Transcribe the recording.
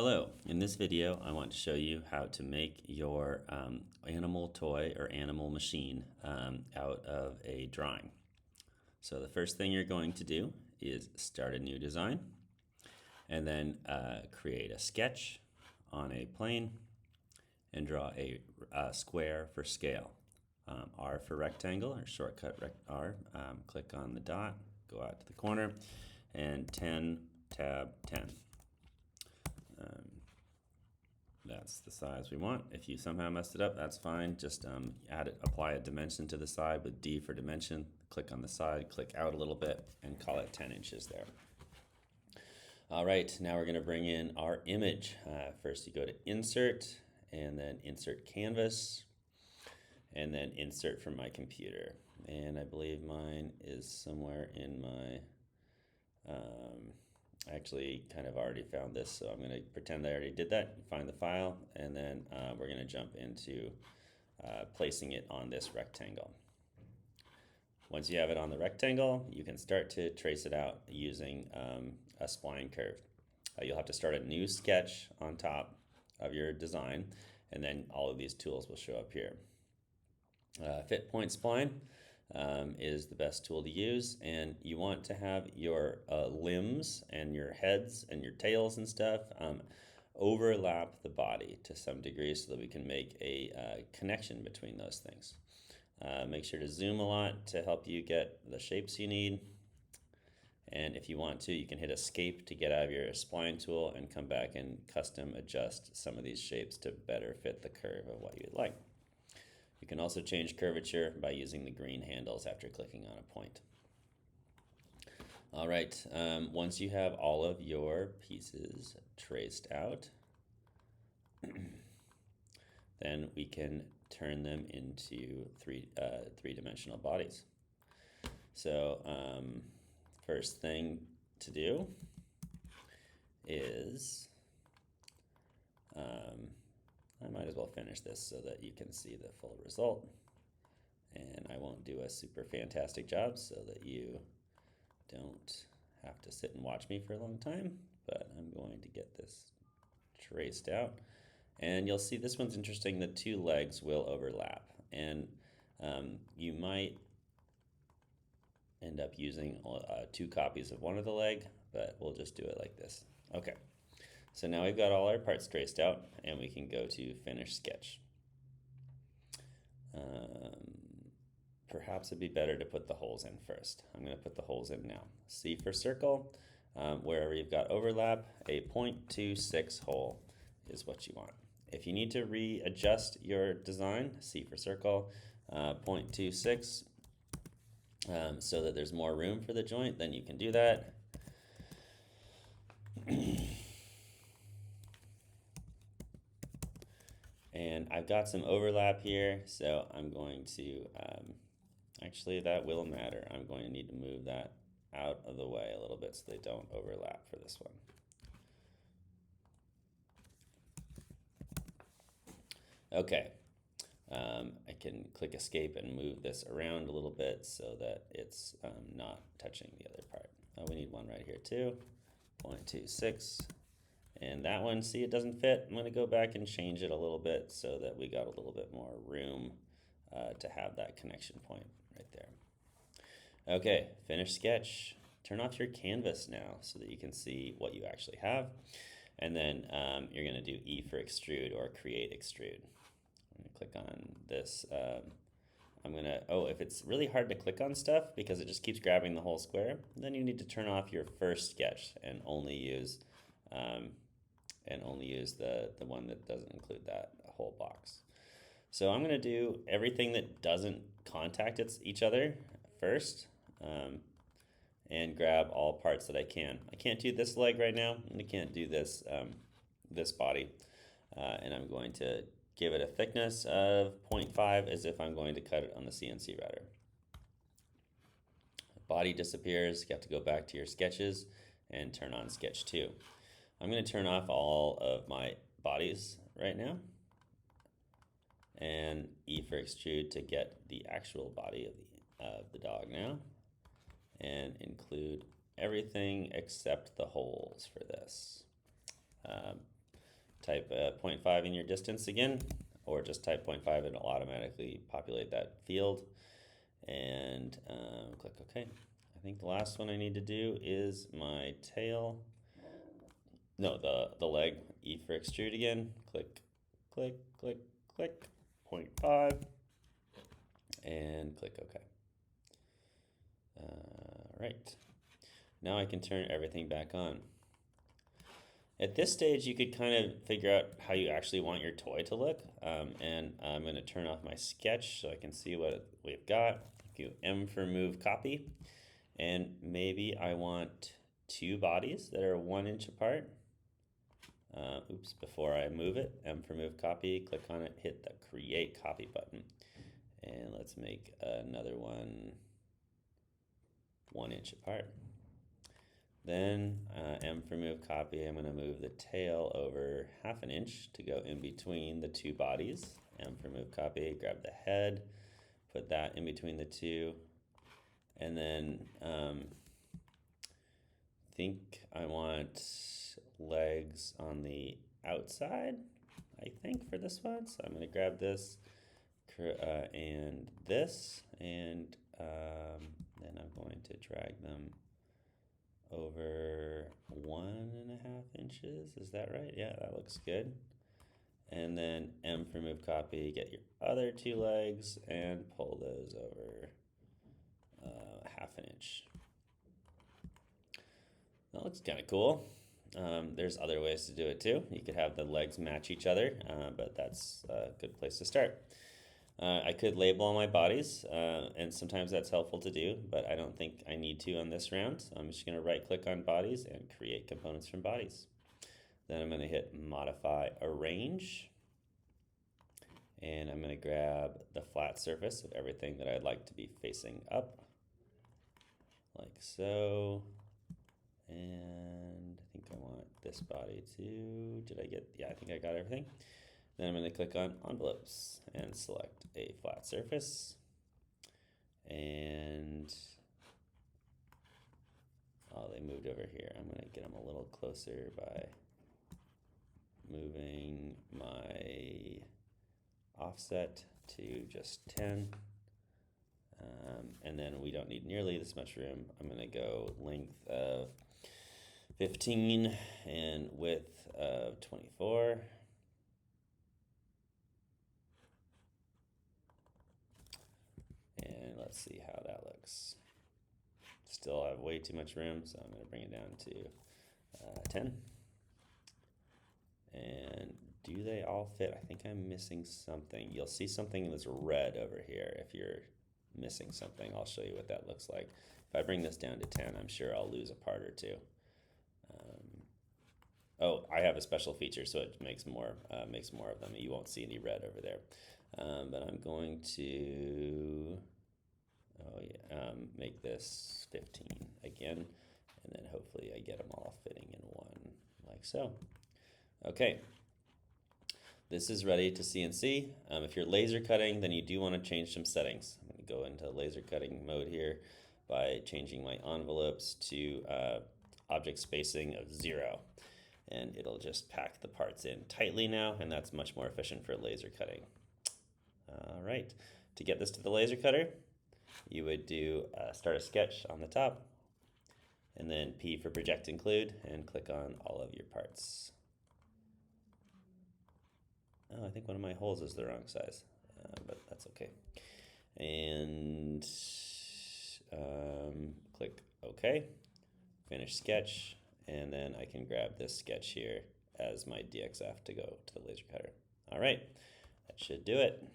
Hello, in this video I want to show you how to make your animal toy or animal machine out of a drawing. So the first thing you're going to do is start a new design and then create a sketch on a plane and draw a square for scale. R for rectangle, or shortcut R. Click on the dot, go out to the corner, and 10, tab 10. That's the size we want. If you somehow messed it up, that's fine. Just apply a dimension to the side with D for dimension. Click on the side, click out a little bit, and call it 10 inches there. All right, now we're going to bring in our image. First, you go to Insert, and then Insert Canvas, and then Insert from my computer. And I believe mine is somewhere in my... I actually kind of already found this, so I'm going to pretend I already did that. Find the file, and then we're going to jump into placing it on this rectangle. Once you have it on the rectangle, you can start to trace it out using a spline curve. You'll have to start a new sketch on top of your design, and then all of these tools will show up here. Fit point spline is the best tool to use, and you want to have your limbs and your heads and your tails and stuff overlap the body to some degree so that we can make a connection between those things. Make sure to zoom a lot to help you get the shapes you need, and if you want to, you can hit escape to get out of your spline tool and come back and custom adjust some of these shapes to better fit the curve of what you'd like. You can also change curvature by using the green handles after clicking on a point. All right, once you have all of your pieces traced out, then we can turn them into three-dimensional bodies. So first thing to do is I might as well finish this so that you can see the full result. And I won't do a super fantastic job so that you don't have to sit and watch me for a long time, but I'm going to get this traced out. And you'll see this one's interesting. The two legs will overlap, and you might end up using two copies of one of the leg, but we'll just do it like this. Okay. So now we've got all our parts traced out, and we can go to Finish Sketch. Perhaps it'd be better to put the holes in first. I'm going to put the holes in now. C for circle. Wherever you've got overlap, a 0.26 hole is what you want. If you need to readjust your design, C for circle, 0.26, so that there's more room for the joint, then you can do that. And I've got some overlap here, so I'm going to, actually that will matter. I'm going to need to move that out of the way a little bit so they don't overlap for this one. Okay, I can click escape and move this around a little bit so that it's not touching the other part. Oh, we need one right here too, 0.26. And that one, see, it doesn't fit. I'm going to go back and change it a little bit so that we got a little bit more room to have that connection point right there. Okay, finish sketch. Turn off your canvas now so that you can see what you actually have. And then you're going to do E for extrude or create extrude. I'm going to click on this. If it's really hard to click on stuff because it just keeps grabbing the whole square, then you need to turn off your first sketch and only use the one that doesn't include that whole box. So I'm going to do everything that doesn't contact each other first and grab all parts that I can. I can't do this leg right now, and I can't do this body. And I'm going to give it a thickness of 0.5 as if I'm going to cut it on the CNC router. Body disappears. You have to go back to your sketches and turn on sketch 2. I'm going to turn off all of my bodies right now, and E for extrude to get the actual body of the dog now, and include everything except the holes for this. type 0.5 in your distance again, or just type 0.5 and it'll automatically populate that field. And click OK. I think the last one I need to do is my tail. No, the leg. E for extrude again. Click, click, click, click. 0.5. And click OK. Right. Now I can turn everything back on. At this stage, you could kind of figure out how you actually want your toy to look. And I'm going to turn off my sketch so I can see what we've got. Do M for move copy. And maybe I want 2 bodies that are 1 inch apart. Before I move it, M for move copy, click on it, hit the create copy button. And let's make another one 1 inch apart. Then M for move copy, I'm going to move the tail over 1/2 inch to go in between the 2 bodies. M for move copy, grab the head, put that in between the 2. And then think I want legs on the outside, I think, for this one. So I'm going to grab this and this, and then I'm going to drag them over 1.5 inches. Is that right? Yeah, that looks good. And then M for move copy, get your other 2 legs and pull those over 1/2 inch. That looks kind of cool. There's other ways to do it too. You could have the legs match each other, but that's a good place to start. I could label all my bodies, and sometimes that's helpful to do, but I don't think I need to on this round. So I'm just going to right click on bodies and create components from bodies. Then I'm going to hit modify arrange, and I'm going to grab the flat surface of everything that I'd like to be facing up, like so. And I think I want this body too. Yeah, I think I got everything. Then I'm going to click on envelopes and select a flat surface. And they moved over here. I'm going to get them a little closer by moving my offset to just 10. And then we don't need nearly this much room. I'm going to go length of 15 and width of 24. And let's see how that looks. Still have way too much room, so I'm going to bring it down to 10. And do they all fit? I think I'm missing something. You'll see something that's red over here. If you're missing something, I'll show you what that looks like. If I bring this down to 10, I'm sure I'll lose a part or two. Oh, I have a special feature, so it makes more of them. You won't see any red over there. But I'm going to make this 15 again, and then hopefully I get them all fitting in one, like so. Okay, this is ready to CNC. If you're laser cutting, then you do want to change some settings. I'm going to go into laser cutting mode here by changing my envelopes to object spacing of 0. And it'll just pack the parts in tightly now, and that's much more efficient for laser cutting. All right, to get this to the laser cutter, you would do start a sketch on the top, and then P for project include, and click on all of your parts. Oh, I think one of my holes is the wrong size, but that's okay. And click OK, finish sketch, and then I can grab this sketch here as my DXF to go to the laser cutter. All right, that should do it.